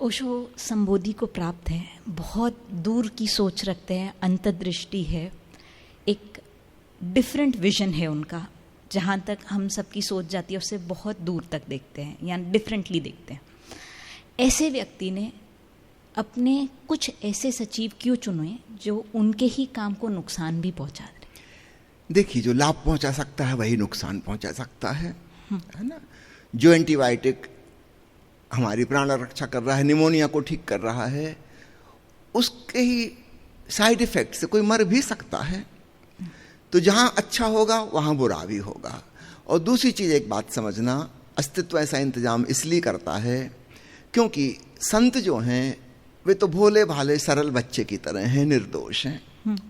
ओशो संबोधि को प्राप्त है, बहुत दूर की सोच रखते हैं, अंतर्दृष्टि है, एक डिफरेंट विजन है उनका, जहाँ तक हम सबकी सोच जाती है उससे बहुत दूर तक देखते हैं या डिफरेंटली देखते हैं। ऐसे व्यक्ति ने अपने कुछ ऐसे सचिव क्यों चुने जो उनके ही काम को नुकसान भी पहुंचा रहे? देखिए, जो लाभ पहुंचा सकता है वही नुकसान पहुंचा सकता है ना। जो एंटीबायोटिक हमारी प्राण रक्षा कर रहा है, निमोनिया को ठीक कर रहा है, उसके ही साइड इफेक्ट से कोई मर भी सकता है। तो जहां अच्छा होगा वहां बुरा भी होगा। और दूसरी चीज, एक बात समझना, अस्तित्व ऐसा इंतजाम इसलिए करता है क्योंकि संत जो हैं वे तो भोले भाले सरल बच्चे की तरह हैं, निर्दोष हैं।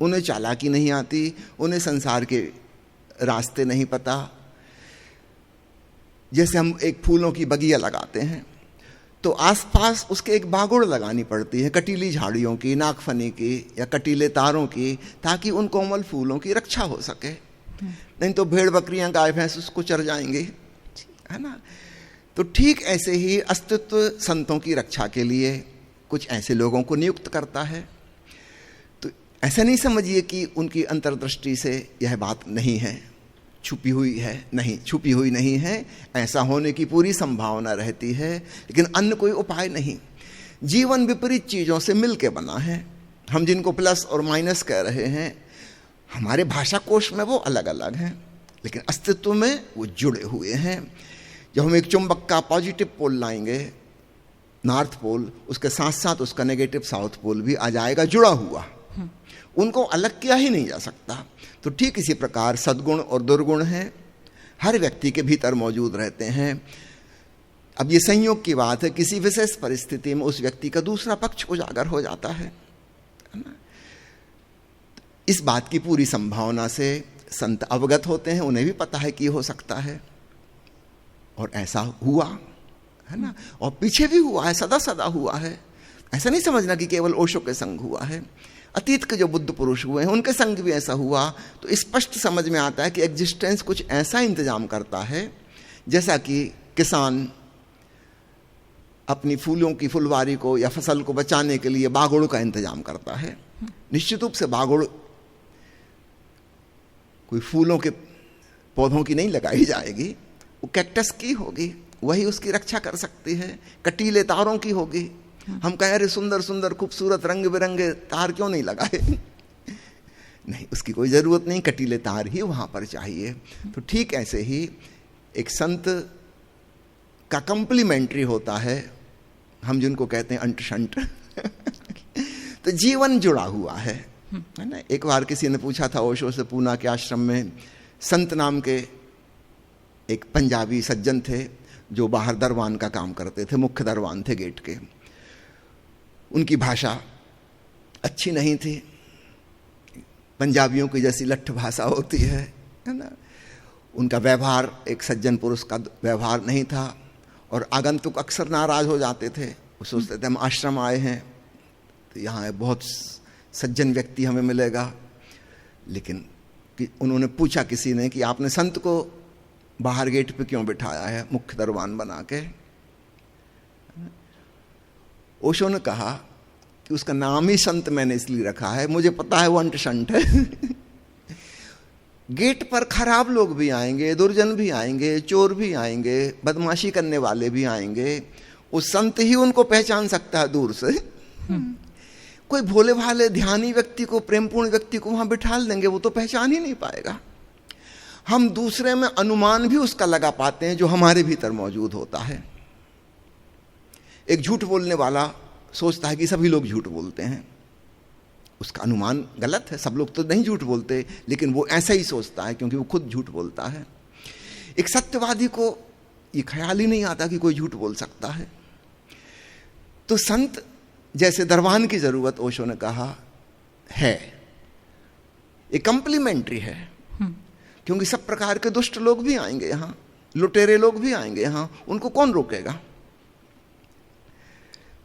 उन्हें चालाकी नहीं आती, उन्हें संसार के रास्ते नहीं पता। जैसे हम एक फूलों की बगिया लगाते हैं तो आसपास उसके एक बागुड़ लगानी पड़ती है, कटीली झाड़ियों की, नागफनी की या कटीले तारों की, ताकि उन कोमल फूलों की रक्षा हो सके। नहीं तो भेड़ बकरियां गाय भैंस उसको चर जाएंगे, है ना। तो ठीक ऐसे ही अस्तित्व संतों की रक्षा के लिए कुछ ऐसे लोगों को नियुक्त करता है। तो ऐसा नहीं समझिए कि उनकी अंतर्दृष्टि से यह बात नहीं है, छुपी हुई है, नहीं, छुपी हुई नहीं है। ऐसा होने की पूरी संभावना रहती है, लेकिन अन्य कोई उपाय नहीं। जीवन विपरीत चीजों से मिलके बना है। हम जिनको प्लस और माइनस कह रहे हैं, हमारे भाषा कोश में वो अलग अलग हैं, लेकिन अस्तित्व में वो जुड़े हुए हैं। जब हम एक चुंबक का पॉजिटिव पोल लाएंगे, नॉर्थ पोल, उसके साथ साथ उसका नेगेटिव साउथ पोल भी आ जाएगा जुड़ा हुआ। उनको अलग किया ही नहीं जा सकता। तो ठीक इसी प्रकार सद्गुण और दुर्गुण हैं, हर व्यक्ति के भीतर मौजूद रहते हैं। अब ये संयोग की बात है, किसी विशेष परिस्थिति में उस व्यक्ति का दूसरा पक्ष उजागर हो जाता है ना। इस बात की पूरी संभावना से संत अवगत होते हैं, उन्हें भी पता है कि हो सकता है, और ऐसा हुआ है ना। और पीछे भी हुआ है, सदा सदा हुआ है। ऐसा नहीं समझना कि केवल ओशो के संग हुआ है, अतीत के जो बुद्ध पुरुष हुए हैं उनके संग भी ऐसा हुआ। तो स्पष्ट समझ में आता है कि एग्जिस्टेंस कुछ ऐसा इंतजाम करता है, जैसा कि किसान अपनी फूलों की फुलवारी को या फसल को बचाने के लिए बागुड़ का इंतजाम करता है। निश्चित रूप से बागुड़ कोई फूलों के पौधों की नहीं लगाई जाएगी, वो कैक्टस की होगी, वही उसकी रक्षा कर सकती है। कटीले तारों की होगी। हम कह रहे सुंदर सुंदर खूबसूरत रंग बिरंगे तार क्यों नहीं लगाए? नहीं, उसकी कोई जरूरत नहीं, कटीले तार ही वहां पर चाहिए। तो ठीक ऐसे ही एक संत का कंप्लीमेंट्री होता है, हम जिनको कहते हैं अंट शंट। तो जीवन जुड़ा हुआ है ना। एक बार किसी ने पूछा था ओशो से, पूना के आश्रम में संत नाम के एक पंजाबी सज्जन थे जो बाहर दरवान का काम करते थे, मुख्य दरवान थे गेट के। उनकी भाषा अच्छी नहीं थी, पंजाबियों की जैसी लट्ठ भाषा होती है ना। उनका व्यवहार एक सज्जन पुरुष का व्यवहार नहीं था, और आगंतुक अक्सर नाराज हो जाते थे। वो सोचते थे हम आश्रम आए हैं तो यहाँ बहुत सज्जन व्यक्ति हमें मिलेगा। लेकिन उन्होंने पूछा किसी ने कि आपने संत को बाहर गेट पे क्यों बिठाया है मुख्य दरबान बना के? ओशो ने कहा कि उसका नाम ही संत मैंने इसलिए रखा है, मुझे पता है वो अंट शंट है। गेट पर खराब लोग भी आएंगे, दुर्जन भी आएंगे, चोर भी आएंगे, बदमाशी करने वाले भी आएंगे, वो संत ही उनको पहचान सकता है दूर से। कोई भोले भाले ध्यानी व्यक्ति को, प्रेमपूर्ण व्यक्ति को वहां बिठा देंगे, वो तो पहचान ही नहीं पाएगा। हम दूसरे में अनुमान भी उसका लगा पाते हैं जो हमारे भीतर मौजूद होता है। एक झूठ बोलने वाला सोचता है कि सभी लोग झूठ बोलते हैं, उसका अनुमान गलत है। सब लोग तो नहीं झूठ बोलते, लेकिन वो ऐसा ही सोचता है क्योंकि वो खुद झूठ बोलता है। एक सत्यवादी को ये ख्याल ही नहीं आता कि कोई झूठ बोल सकता है। तो संत जैसे दरबान की जरूरत, ओशो ने कहा, है, ये कंप्लीमेंट्री है। क्योंकि सब प्रकार के दुष्ट लोग भी आएंगे यहाँ, लुटेरे लोग भी आएंगे यहाँ, उनको कौन रोकेगा?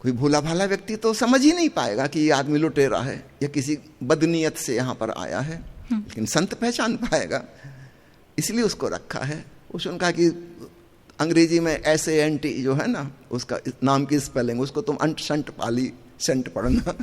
कोई भोला भाला व्यक्ति तो समझ ही नहीं पाएगा कि ये आदमी लुटेरा है या किसी बदनीयत से यहाँ पर आया है, लेकिन संत पहचान पाएगा, इसलिए उसको रखा है। उसने कहा कि अंग्रेजी में SANT जो है ना, उसका नाम की स्पेलिंग, उसको तुम अंट शंट पाली सेंट पढ़ना।